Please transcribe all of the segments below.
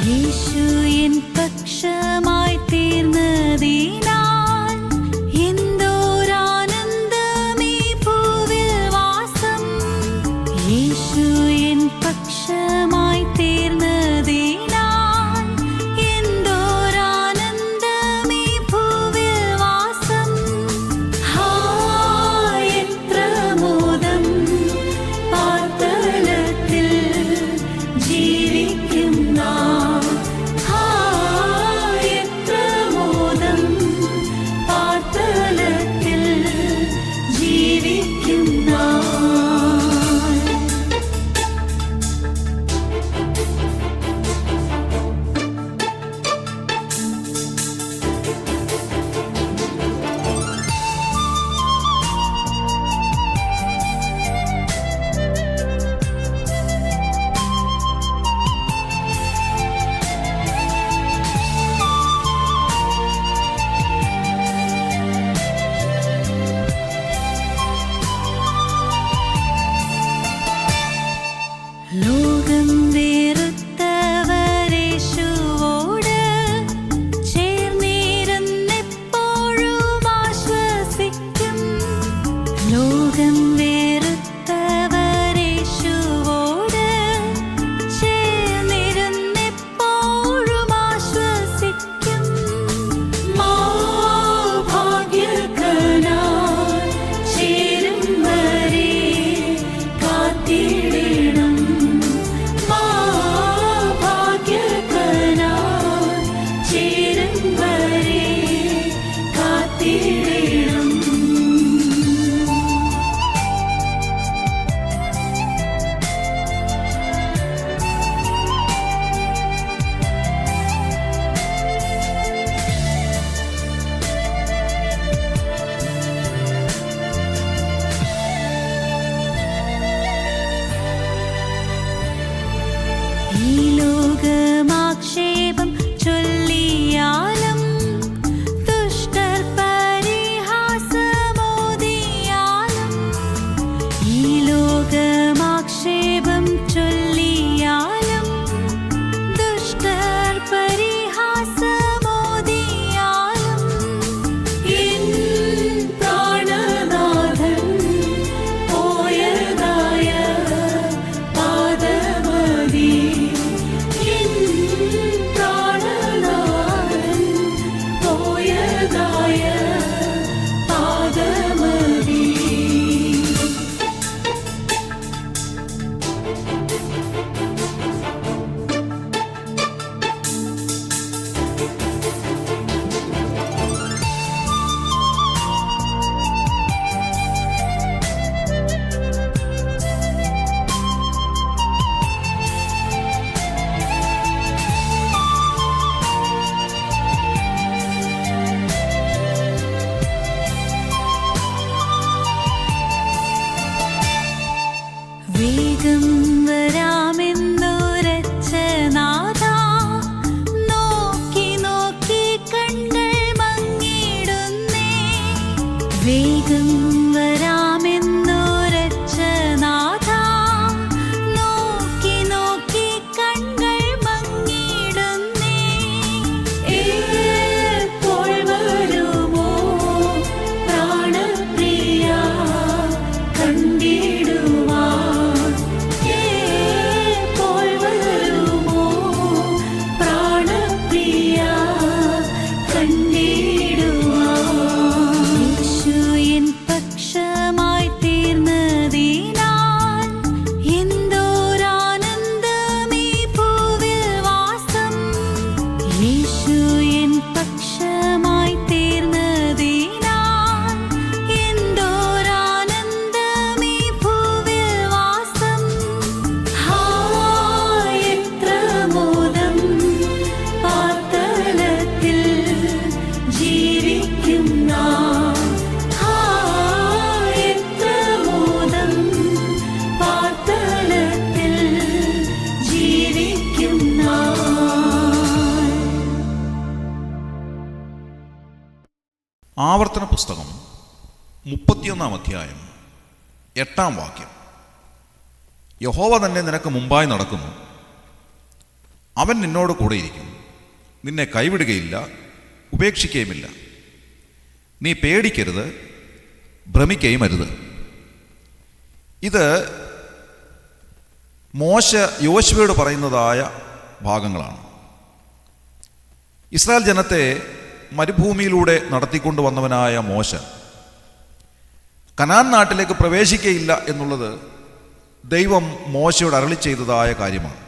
യേശു N പക്ഷമായി തീർന്നതിനാൽ എന്തോരാനന്ദമീ ഭൂവിൽ വാസം. യേശു N പക്ഷമായി തീർന്നതിനാൽ എന്തോരാനന്ദമീ ഭൂവിൽ വാസം. എത്ര മോദം പാർത്തലത്തിൽ ജീവിക്കുന്ന ലോകം വെറുത്തവരേശുവോട് ചേർന്നിരുന്നെപ്പോഴും ആശ്വസിക്കും. ലോകം വെറുത്തവരേശുവോട് ചേർന്നിരുന്നെപ്പോഴും ആശ്വസിക്കും. ഭാഗ്യകനായി ചേരും വരെ കാത്തിടണം. ഈ ലോകമാക്ഷേപം ചൊല്ലിയാലും ദുഷ്ടർ പരിഹാസമോദിയാലും, ഈ ലോകമാക്ഷേപം ചൊല്ലിയാലും ദുഷ്ടർ പരിഹാസമോദിയാലും, എൻ പ്രാണനാഥൻ പോയതായ പാദമതി ആവർത്തന പുസ്തകം 31 അധ്യായം 8 വാക്യം. യഹോവ തന്നെ നിനക്ക് മുമ്പായി നടക്കുന്നു, അവൻ നിന്നോട് കൂടെയിരിക്കും, നിന്നെ കൈവിടുകയില്ല, ഉപേക്ഷിക്കുകയുമില്ല. നീ പേടിക്കരുത്, ഭ്രമിക്കുകയും അരുത്. ഇത് മോശ യോശുവയോട് പറയുന്നതായ ഭാഗങ്ങളാണ്. ഇസ്രായേൽ ജനത്തെ മരുഭൂമിയിലൂടെ നടത്തിക്കൊണ്ടുവന്നവനായ മോശ കനാൻ നാട്ടിലേക്ക് പ്രവേശിക്കയില്ല എന്നുള്ളത് ദൈവം മോശയോട് അരുളി ചെയ്തതായ കാര്യമാണ്.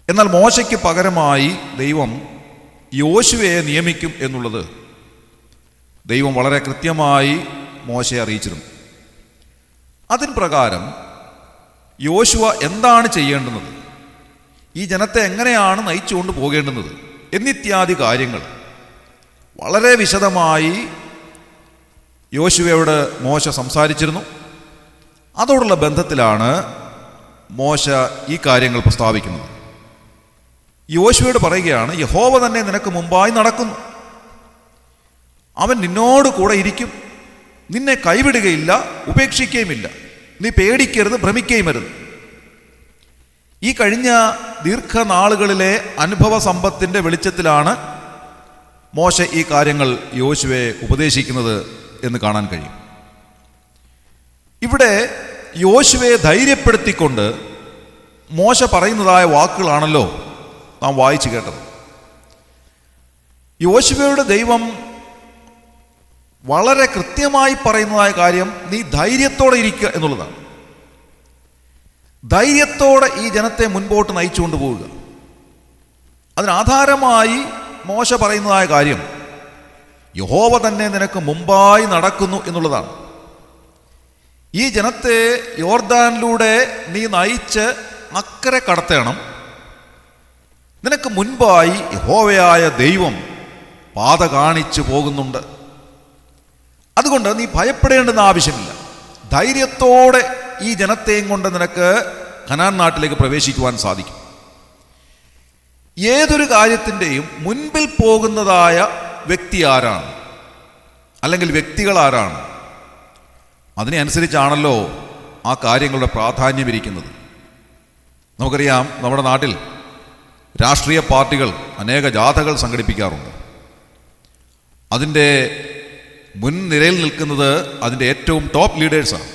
എന്നാൽ മോശയ്ക്ക് പകരമായി ദൈവം യോശുവയെ നിയമിക്കും എന്നുള്ളത് ദൈവം വളരെ കൃത്യമായി മോശയെ അറിയിച്ചിരുന്നു. അതിൻ പ്രകാരം യോശുവ എന്താണ് ചെയ്യേണ്ടുന്നത്, ഈ ജനത്തെ എങ്ങനെയാണ് നയിച്ചുകൊണ്ട് പോകേണ്ടുന്നത് എന്നിത്യാദി കാര്യങ്ങൾ വളരെ വിശദമായി യോശുവയോട് മോശ സംസാരിച്ചിരുന്നു. അതോടുള്ള ബന്ധത്തിലാണ് മോശ ഈ കാര്യങ്ങൾ പ്രസ്താവിക്കുന്നത്. യോശുവയോട് പറയുകയാണ്, യഹോവ തന്നെ നിനക്ക് മുമ്പായി നടക്കുന്നു, അവൻ നിന്നോട് കൂടെ ഇരിക്കും, നിന്നെ കൈവിടുകയില്ല, ഉപേക്ഷിക്കുകയുമില്ല. നീ പേടിക്കരുത്, ഭ്രമിക്കുകയും അരുത്. ഈ കഴിഞ്ഞ ദീർഘനാളുകളിലെ അനുഭവ സമ്പത്തിൻ്റെ വെളിച്ചത്തിലാണ് മോശ ഈ കാര്യങ്ങൾ യോശുവയെ ഉപദേശിക്കുന്നത് എന്ന് കാണാൻ കഴിയും. ഇവിടെ യോശുവയെ ധൈര്യപ്പെടുത്തിക്കൊണ്ട് മോശ പറയുന്നതായ വാക്കുകളാണല്ലോ നാം വായിച്ചു കേട്ടത്. യോശുവയുടെ ദൈവം വളരെ കൃത്യമായി പറയുന്നതായ കാര്യം നീ ധൈര്യത്തോടെ ഇരിക്കുക എന്നുള്ളതാണ്. ധൈര്യത്തോടെ ഈ ജനത്തെ മുൻപോട്ട് നയിച്ചുകൊണ്ട് പോവുക. അതിനാധാരമായി മോശ പറയുന്നതായ കാര്യം യഹോവ തന്നെ നിനക്ക് മുമ്പായി നടക്കുന്നു എന്നുള്ളതാണ്. ഈ ജനത്തെ യോർദാനിലൂടെ നീ നയിച്ച് അക്കരെ കടത്തണം. നിനക്ക് മുൻപായി യഹോവയായ ദൈവം പാത കാണിച്ചു പോകുന്നുണ്ട്. അതുകൊണ്ട് നീ ഭയപ്പെടേണ്ടെന്ന് ആവശ്യമില്ല. ധൈര്യത്തോടെ ഈ ജനത്തെയും കൊണ്ട് നിനക്ക് കനാൻ നാട്ടിലേക്ക് പ്രവേശിക്കുവാൻ സാധിക്കും. ഏതൊരു കാര്യത്തിൻ്റെയും മുൻപിൽ പോകുന്നതായ വ്യക്തി ആരാണ്, അല്ലെങ്കിൽ വ്യക്തികൾ ആരാണ്, അതിനെ അനുസരിച്ചാണല്ലോ ആ കാര്യങ്ങളുടെ പ്രാധാന്യം ഇരിക്കുന്നത്. നമുക്കറിയാം, നമ്മുടെ നാട്ടിൽ രാഷ്ട്രീയ പാർട്ടികൾ അനേക ജാഥകൾ സംഘടിപ്പിക്കാറുണ്ട്. അതിൻ്റെ മുൻനിരയിൽ നിൽക്കുന്നത് അതിൻ്റെ ഏറ്റവും ടോപ്പ് ലീഡേഴ്സാണ്.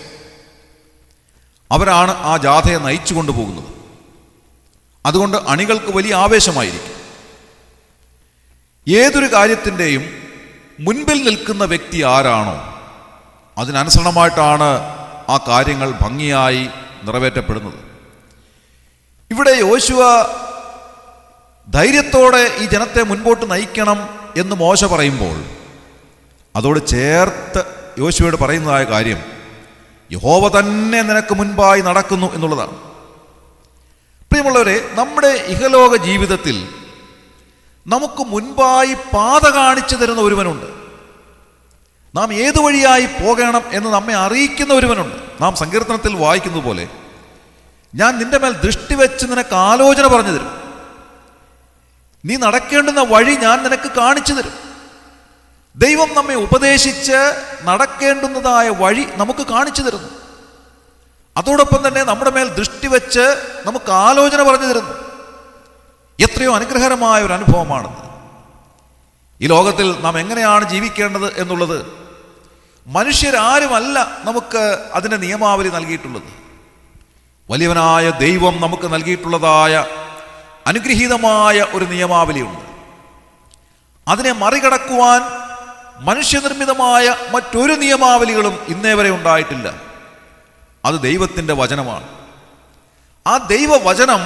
അവരാണ് ആ ജാഥയെ നയിച്ചു കൊണ്ടുപോകുന്നത്. അതുകൊണ്ട് അണികൾക്ക് വലിയ ആവേശമായിരിക്കും. ഏതൊരു കാര്യത്തിൻ്റെയും മുൻപിൽ നിൽക്കുന്ന വ്യക്തി ആരാണോ അതിനനുസരണമായിട്ടാണ് ആ കാര്യങ്ങൾ ഭംഗിയായി നിറവേറ്റപ്പെടുന്നത്. ഇവിടെ യോശുവ ധൈര്യത്തോടെ ഈ ജനത്തെ മുൻപോട്ട് നയിക്കണം എന്ന് മോശ പറയുമ്പോൾ അതോട് ചേർത്ത് യോശുവയോട് പറയുന്നതായ കാര്യം യഹോവ തന്നെ നിനക്ക് മുൻപായി നടക്കുന്നു എന്നുള്ളതാണ്. പ്രിയമുള്ളവരെ, നമ്മുടെ ഇഹലോക ജീവിതത്തിൽ നമുക്ക് മുൻപായി പാത കാണിച്ചു തരുന്ന ഒരുവനുണ്ട്. നാം ഏതു വഴിയായി പോകണം എന്ന് നമ്മെ അറിയിക്കുന്ന ഒരുവനുണ്ട്. നാം സങ്കീർത്തനത്തിൽ വായിക്കുന്നത് പോലെ, ഞാൻ നിന്റെ മേൽ ദൃഷ്ടി വെച്ച് നിനക്ക് ആലോചന പറഞ്ഞു തരും, നീ നടക്കേണ്ടുന്ന വഴി ഞാൻ നിനക്ക് കാണിച്ചു തരും. ദൈവം നമ്മെ ഉപദേശിച്ച് നടക്കേണ്ടുന്നതായ വഴി നമുക്ക് കാണിച്ചു തരുന്നു. അതോടൊപ്പം തന്നെ നമ്മുടെ മേൽ ദൃഷ്ടി വെച്ച് നമുക്ക് ആലോചന പറഞ്ഞു തരുന്നു. എത്രയോ അനുഗ്രഹകരമായ ഒരു അനുഭവമാണത്. ഈ ലോകത്തിൽ നാം എങ്ങനെയാണ് ജീവിക്കേണ്ടത് എന്നുള്ളത് മനുഷ്യരാരുമല്ല നമുക്ക് അതിൻ്റെ നിയമാവലി നൽകിയിട്ടുള്ളത്. വലിയവനായ ദൈവം നമുക്ക് നൽകിയിട്ടുള്ളതായ അനുഗ്രഹീതമായ ഒരു നിയമാവലിയുണ്ട്. അതിനെ മറികടക്കുവാൻ മനുഷ്യനിർമ്മിതമായ മറ്റൊരു നിയമാവലികളും ഇന്നേ വരെ ഉണ്ടായിട്ടില്ല. അത് ദൈവത്തിൻ്റെ വചനമാണ്. ആ ദൈവവചനം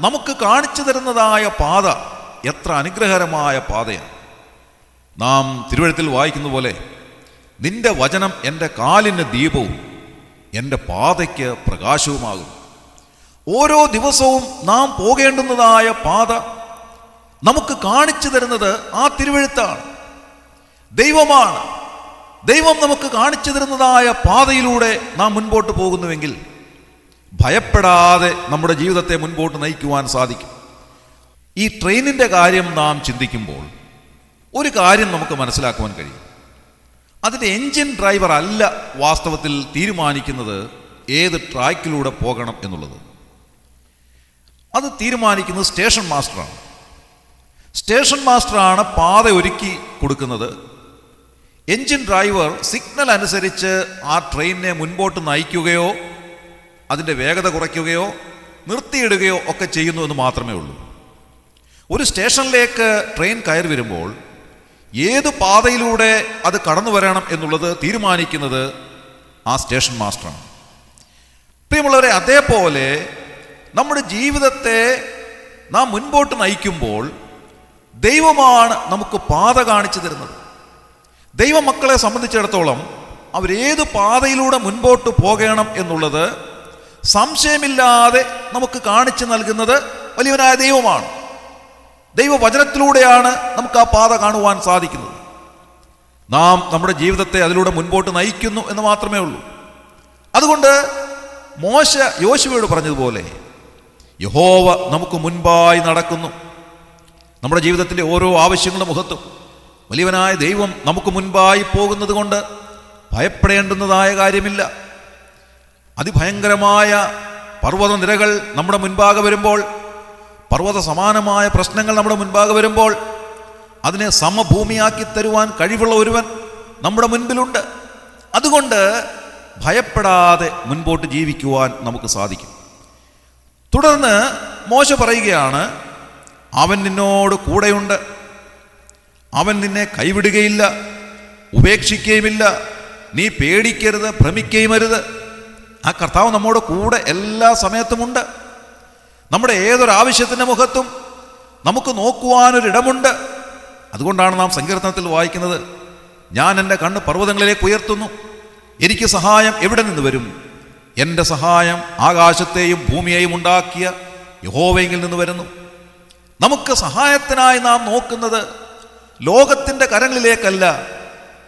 നമുക്ക് കാണിച്ചു തരുന്നതായ പാത എത്ര അനുഗ്രഹകരമായ പാതയാണ്. നാം തിരുവെഴുത്തിൽ വായിക്കുന്ന പോലെ, നിന്റെ വചനം എൻ്റെ കാലിന് ദീപവും എൻ്റെ പാതയ്ക്ക് പ്രകാശവുമാകും. ഓരോ ദിവസവും നാം പോകേണ്ടുന്നതായ പാത നമുക്ക് കാണിച്ചു തരുന്നത് ആ തിരുവെഴുത്താണ്, ദൈവമാണ്. ദൈവം നമുക്ക് കാണിച്ചു തരുന്നതായ പാതയിലൂടെ നാം മുൻപോട്ട് പോകുന്നുവെങ്കിൽ ഭയപ്പെടാതെ നമ്മുടെ ജീവിതത്തെ മുൻപോട്ട് നയിക്കുവാൻ സാധിക്കും. ഈ ട്രെയിനിൻ്റെ കാര്യം നാം ചിന്തിക്കുമ്പോൾ ഒരു കാര്യം നമുക്ക് മനസ്സിലാക്കുവാൻ കഴിയും. അതിൻ്റെ എൻജിൻ ഡ്രൈവർ അല്ല വാസ്തവത്തിൽ തീരുമാനിക്കുന്നത് ഏത് ട്രാക്കിലൂടെ പോകണം എന്നുള്ളത്. അത് തീരുമാനിക്കുന്നത് സ്റ്റേഷൻ മാസ്റ്ററാണ്. സ്റ്റേഷൻ മാസ്റ്ററാണ് പാത ഒരുക്കി കൊടുക്കുന്നത്. എൻജിൻ ഡ്രൈവർ സിഗ്നൽ അനുസരിച്ച് ആ ട്രെയിനിനെ മുൻപോട്ട് നയിക്കുകയോ അതിൻ്റെ വേഗത കുറയ്ക്കുകയോ നിർത്തിയിടുകയോ ഒക്കെ ചെയ്യുന്നു എന്ന് മാത്രമേ ഉള്ളൂ. ഒരു സ്റ്റേഷനിലേക്ക് ട്രെയിൻ കയറി വരുമ്പോൾ ഏത് പാതയിലൂടെ അത് കടന്നു വരണം എന്നുള്ളത് തീരുമാനിക്കുന്നത് ആ സ്റ്റേഷൻ മാസ്റ്ററാണ്. പ്രിയമുള്ളവരെ, അതേപോലെ നമ്മുടെ ജീവിതത്തെ നാം മുൻപോട്ട് നയിക്കുമ്പോൾ ദൈവമാണ് നമുക്ക് പാത കാണിച്ചു തരുന്നത്. ദൈവമക്കളെ സംബന്ധിച്ചിടത്തോളം അവരേത് പാതയിലൂടെ മുൻപോട്ട് പോകണം എന്നുള്ളത് സംശയമില്ലാതെ നമുക്ക് കാണിച്ചു നൽകുന്നത് വലിയവനായ ദൈവമാണ്. ദൈവവചനത്തിലൂടെയാണ് നമുക്ക് ആ പാത കാണുവാൻ സാധിക്കുന്നത്. നാം നമ്മുടെ ജീവിതത്തെ അതിലൂടെ മുൻപോട്ട് നയിക്കുന്നു എന്ന് മാത്രമേ ഉള്ളൂ. അതുകൊണ്ട് മോശ യോശുവയോട് പറഞ്ഞതുപോലെ യഹോവ നമുക്ക് മുൻപായി നടക്കുന്നു. നമ്മുടെ ജീവിതത്തിൻ്റെ ഓരോ ആവശ്യങ്ങളുടെ മുഖത്തും വലിയവനായ ദൈവം നമുക്ക് മുൻപായി പോകുന്നത് കൊണ്ട് ഭയപ്പെടേണ്ടുന്നതായ കാര്യമില്ല. അതിഭയങ്കരമായ പർവ്വത നിരകൾ നമ്മുടെ മുൻപാകെ വരുമ്പോൾ, പർവ്വത സമാനമായ പ്രശ്നങ്ങൾ നമ്മുടെ മുൻപാകെ വരുമ്പോൾ അതിനെ സമഭൂമിയാക്കി തരുവാൻ കഴിവുള്ള ഒരുവൻ നമ്മുടെ മുൻപിലുണ്ട്. അതുകൊണ്ട് ഭയപ്പെടാതെ മുൻപോട്ട് ജീവിക്കുവാൻ നമുക്ക് സാധിക്കും. തുടർന്ന് മോശ പറയുകയാണ്, അവൻ നിന്നോട് കൂടെയുണ്ട്, അവൻ നിന്നെ കൈവിടുകയില്ല, ഉപേക്ഷിക്കുകയുമില്ല, നീ പേടിക്കരുത്, ഭ്രമിക്കുകയും അരുത്. ആ കർത്താവ് നമ്മുടെ കൂടെ എല്ലാ സമയത്തുമുണ്ട്. നമ്മുടെ ഏതൊരാവശ്യത്തിൻ്റെ മുഖത്തും നമുക്ക് നോക്കുവാനൊരിടമുണ്ട്. അതുകൊണ്ടാണ് നാം സങ്കീർത്തനത്തിൽ വായിക്കുന്നത്, ഞാൻ എൻ്റെ കണ്ണ് പർവ്വതങ്ങളിലേക്ക് ഉയർത്തുന്നു, എനിക്ക് സഹായം എവിടെ നിന്ന് വരും? എൻ്റെ സഹായം ആകാശത്തെയും ഭൂമിയെയും ഉണ്ടാക്കിയ യഹോവയിൽ നിന്ന് വരുന്നു. നമുക്ക് സഹായത്തിനായി നാം നോക്കുന്നത് ലോകത്തിൻ്റെ കരങ്ങളിലേക്കല്ല,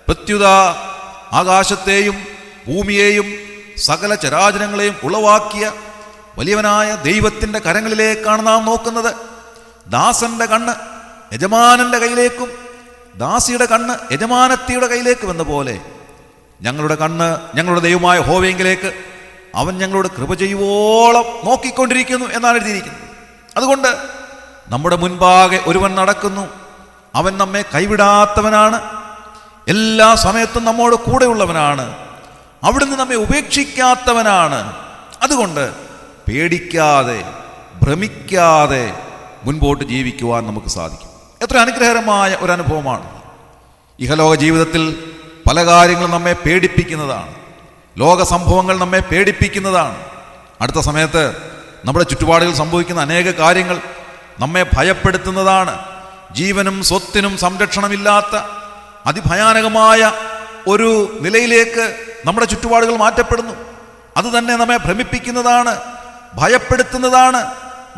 പ്രത്യുത ആകാശത്തെയും ഭൂമിയെയും സകല ചരാചരങ്ങളെയും ഉളവാക്കിയ വലിയവനായ ദൈവത്തിൻ്റെ കരങ്ങളിലേക്കാണ് നാം നോക്കുന്നത്. ദാസന്റെ കണ്ണ് യജമാനന്റെ കയ്യിലേക്കും ദാസിയുടെ കണ്ണ് യജമാനത്തിയുടെ കയ്യിലേക്കും എന്ന പോലെ ഞങ്ങളുടെ കണ്ണ് ഞങ്ങളുടെ ദൈവമായ യഹോവയിലേക്ക് അവൻ ഞങ്ങളോട് കൃപ ചെയ്യുവോളം നോക്കിക്കൊണ്ടിരിക്കുന്നു എന്നാണ് എഴുതിയിരിക്കുന്നത്. അതുകൊണ്ട് നമ്മുടെ മുൻപാകെ ഒരുവൻ നടക്കുന്നു, അവൻ നമ്മെ കൈവിടാത്തവനാണ്, എല്ലാ സമയത്തും നമ്മോട് കൂടെയുള്ളവനാണ്, അവിടുന്ന് നമ്മെ ഉപേക്ഷിക്കാത്തവനാണ്. അതുകൊണ്ട് പേടിക്കാതെ ഭ്രമിക്കാതെ മുൻപോട്ട് ജീവിക്കുവാൻ നമുക്ക് സാധിക്കും. എത്ര അനുഗ്രഹകരമായ ഒരു അനുഭവമാണ്. ഇഹലോക ജീവിതത്തിൽ പല കാര്യങ്ങളും നമ്മെ പേടിപ്പിക്കുന്നതാണ്, ലോക സംഭവങ്ങൾ നമ്മെ പേടിപ്പിക്കുന്നതാണ്. അടുത്ത സമയത്ത് നമ്മുടെ ചുറ്റുപാടുകളിൽ സംഭവിക്കുന്ന അനേക കാര്യങ്ങൾ നമ്മെ ഭയപ്പെടുത്തുന്നതാണ്. ജീവനും സ്വത്തിനും സംരക്ഷണമില്ലാത്ത അതിഭയാനകമായ ഒരു നിലയിലേക്ക് നമ്മുടെ ചുറ്റുപാടുകൾ മാറ്റപ്പെടുന്നു. അത് തന്നെ നമ്മെ ഭ്രമിപ്പിക്കുന്നതാണ്, ഭയപ്പെടുത്തുന്നതാണ്.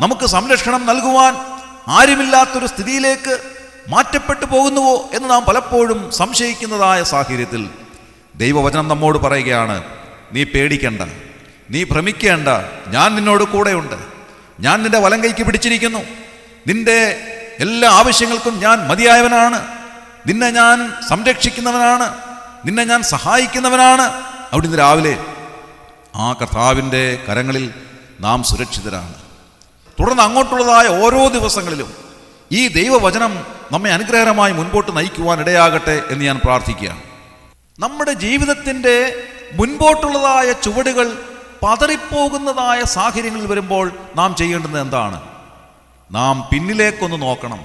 നമുക്ക് സംരക്ഷണം നൽകുവാൻ ആരുമില്ലാത്തൊരു സ്ഥിതിയിലേക്ക് മാറ്റപ്പെട്ടു പോകുന്നുവോ എന്ന് നാം പലപ്പോഴും സംശയിക്കുന്നതായ സാഹചര്യത്തിൽ ദൈവവചനം നമ്മോട് പറയുകയാണ്, നീ പേടിക്കണ്ട, നീ ഭ്രമിക്കേണ്ട, ഞാൻ നിന്നോട് കൂടെയുണ്ട്, ഞാൻ നിന്റെ വലം കൈക്ക് പിടിച്ചിരിക്കുന്നു, നിന്റെ എല്ലാ ആവശ്യങ്ങൾക്കും ഞാൻ മതിയായവനാണ്, നിന്നെ ഞാൻ സംരക്ഷിക്കുന്നവനാണ്, നിന്നെ ഞാൻ സഹായിക്കുന്നവനാണ്. അവിടെ നിന്ന് രാവിലെ ആ കർത്താവിൻ്റെ കരങ്ങളിൽ നാം സുരക്ഷിതരാണ്. തുടർന്ന് അങ്ങോട്ടുള്ളതായ ഓരോ ദിവസങ്ങളിലും ഈ ദൈവവചനം നമ്മെ അനുഗ്രഹകരമായി മുൻപോട്ട് നയിക്കുവാൻ ഇടയാകട്ടെ എന്ന് ഞാൻ പ്രാർത്ഥിക്കുകയാണ്. നമ്മുടെ ജീവിതത്തിൻ്റെ മുൻപോട്ടുള്ളതായ ചുവടുകൾ പതറിപ്പോകുന്നതായ സാഹചര്യങ്ങളിൽ വരുമ്പോൾ നാം ചെയ്യേണ്ടത് എന്താണ്? നാം പിന്നിലേക്കൊന്ന് നോക്കണം.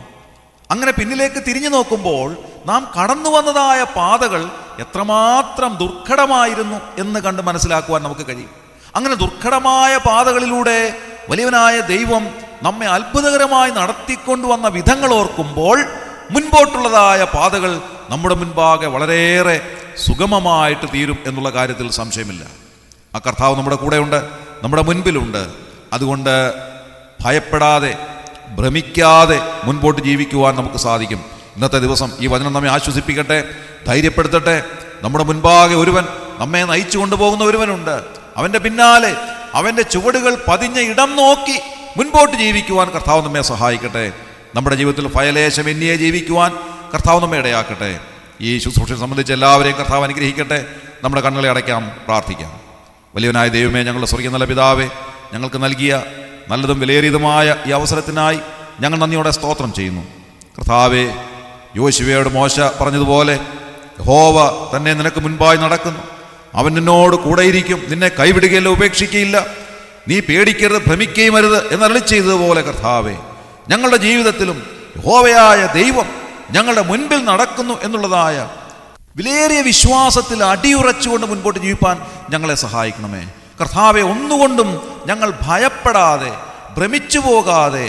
അങ്ങനെ പിന്നിലേക്ക് തിരിഞ്ഞു നോക്കുമ്പോൾ നാം കടന്നു വന്നതായ പാതകൾ എത്രമാത്രം ദുർഘടമായിരുന്നു എന്ന് കണ്ട് മനസ്സിലാക്കുവാൻ നമുക്ക് കഴിയും. അങ്ങനെ ദുർഘടമായ പാതകളിലൂടെ വലിയവനായ ദൈവം നമ്മെ അത്ഭുതകരമായി നടത്തിക്കൊണ്ടുവന്ന വിധങ്ങൾ ഓർക്കുമ്പോൾ മുൻപോട്ടുള്ളതായ പാതകൾ നമ്മുടെ മുൻപാകെ വളരെയേറെ സുഗമമായിട്ട് തീരും എന്നുള്ള കാര്യത്തിൽ സംശയമില്ല. ആ കർത്താവ് നമ്മുടെ കൂടെയുണ്ട്, നമ്മുടെ മുൻപിലുണ്ട്. അതുകൊണ്ട് ഭയപ്പെടാതെ ഭ്രമിക്കാതെ മുൻപോട്ട് ജീവിക്കുവാൻ നമുക്ക് സാധിക്കും. ഇന്നത്തെ ദിവസം ഈ വചനം നമ്മെ ആശ്വസിപ്പിക്കട്ടെ, ധൈര്യപ്പെടുത്തട്ടെ. നമ്മുടെ മുൻപാകെ ഒരുവൻ നമ്മെ നയിച്ചു കൊണ്ടുപോകുന്ന ഒരുവനുണ്ട്. അവൻ്റെ പിന്നാലെ അവൻ്റെ ചുവടുകൾ പതിഞ്ഞ ഇടം നോക്കി മുൻപോട്ട് ജീവിക്കുവാൻ കർത്താവ് നമ്മെ സഹായിക്കട്ടെ. നമ്മുടെ ജീവിതത്തിൽ ഭയലേശം എന്നിയെ ജീവിക്കുവാൻ കർത്താവ് നമ്മെ ഇടയാക്കട്ടെ. ഈ ശുശ്രൂഷയെ സംബന്ധിച്ച് എല്ലാവരെയും കർത്താവ് അനുഗ്രഹിക്കട്ടെ. നമ്മുടെ കണ്ണുകളെ അടയ്ക്കാം, പ്രാർത്ഥിക്കാം. വലിയവനായ ദൈവമേ, ഞങ്ങളുടെ സ്വർഗീയ നല്ല പിതാവേ, ഞങ്ങൾക്ക് നൽകിയ നല്ലതും വിലയേറിയതുമായ ഈ അവസരത്തിനായി ഞങ്ങൾ നന്ദിയോടെ സ്തോത്രം ചെയ്യുന്നു. കർത്താവേ, യോശുവയോട് മോശ പറഞ്ഞതുപോലെ യഹോവ തന്നെ നിനക്ക് മുൻപായി നടക്കുന്നു, അവൻ നിന്നോട് കൂടെയിരിക്കും, നിന്നെ കൈവിടുകയില്ല, ഉപേക്ഷിക്കുകയില്ല, നീ പേടിക്കരുത്, ഭ്രമിക്കുകയും അരുത് എന്നരുളി ചെയ്തതുപോലെ കർത്താവേ, ഞങ്ങളുടെ ജീവിതത്തിലും യഹോവയായ ദൈവം ഞങ്ങളുടെ മുൻപിൽ നടക്കുന്നു എന്നുള്ളതായ വിലയേറിയ വിശ്വാസത്തിൽ അടിയുറച്ചുകൊണ്ട് മുൻപോട്ട് ജീവിപ്പാൻ ഞങ്ങളെ സഹായിക്കണമേ. കർത്താവെ, ഒന്നുകൊണ്ടും ഞങ്ങൾ ഭയപ്പെടാതെ ഭ്രമിച്ചു പോകാതെ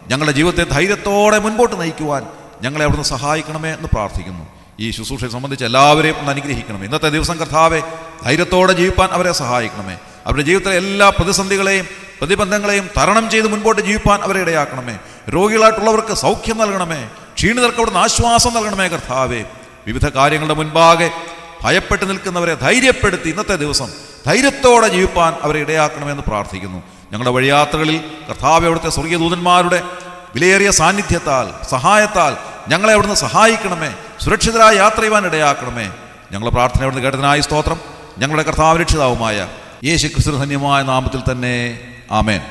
ഞങ്ങളുടെ ജീവിതത്തെ ധൈര്യത്തോടെ മുൻപോട്ട് നയിക്കുവാൻ ഞങ്ങളെ അവിടുന്ന് സഹായിക്കണമേ എന്ന് പ്രാർത്ഥിക്കുന്നു. ഈ ശുശ്രൂഷയെ സംബന്ധിച്ച് എല്ലാവരെയും ഒന്ന് അനുഗ്രഹിക്കണമേ. ഇന്നത്തെ ദിവസം കർത്താവെ, ധൈര്യത്തോടെ ജീവിപ്പാൻ അവരെ സഹായിക്കണമേ. അവരുടെ ജീവിതത്തിലെ എല്ലാ പ്രതിസന്ധികളെയും പ്രതിബന്ധങ്ങളെയും തരണം ചെയ്ത് മുൻപോട്ട് ജീവിപ്പാൻ അവരെ ഇടയാക്കണമേ. രോഗികളായിട്ടുള്ളവർക്ക് സൗഖ്യം നൽകണമേ. ക്ഷീണിതർക്ക് അവിടുന്ന് ആശ്വാസം നൽകണമേ. കർത്താവെ, വിവിധ കാര്യങ്ങളുടെ മുൻപാകെ ഭയപ്പെട്ട് നിൽക്കുന്നവരെ ധൈര്യപ്പെടുത്തി ഇന്നത്തെ ദിവസം ധൈര്യത്തോടെ ജീവിപ്പാൻ അവരെ ഇടയാക്കണമെന്ന് പ്രാർത്ഥിക്കുന്നു. ഞങ്ങളുടെ വഴിയാത്രകളിൽ കർത്താവെ, അവിടുത്തെ സ്വർഗീയ ദൂതന്മാരുടെ വിലയേറിയ സാന്നിധ്യത്താൽ സഹായത്താൽ ഞങ്ങളെ അവിടുന്ന് സഹായിക്കണമേ. സുരക്ഷിതരായ യാത്ര ചെയ്യുവാൻ ഇടയാക്കണമേ. ഞങ്ങളുടെ പ്രാർത്ഥന അവിടുന്ന് കേട്ടതിനായി സ്തോത്രം. ഞങ്ങളുടെ കർത്താവ് രക്ഷിതാവുമായ യേശു ക്രിസ്തു ധന്യമായ നാമത്തിൽ തന്നെ ആമേൻ.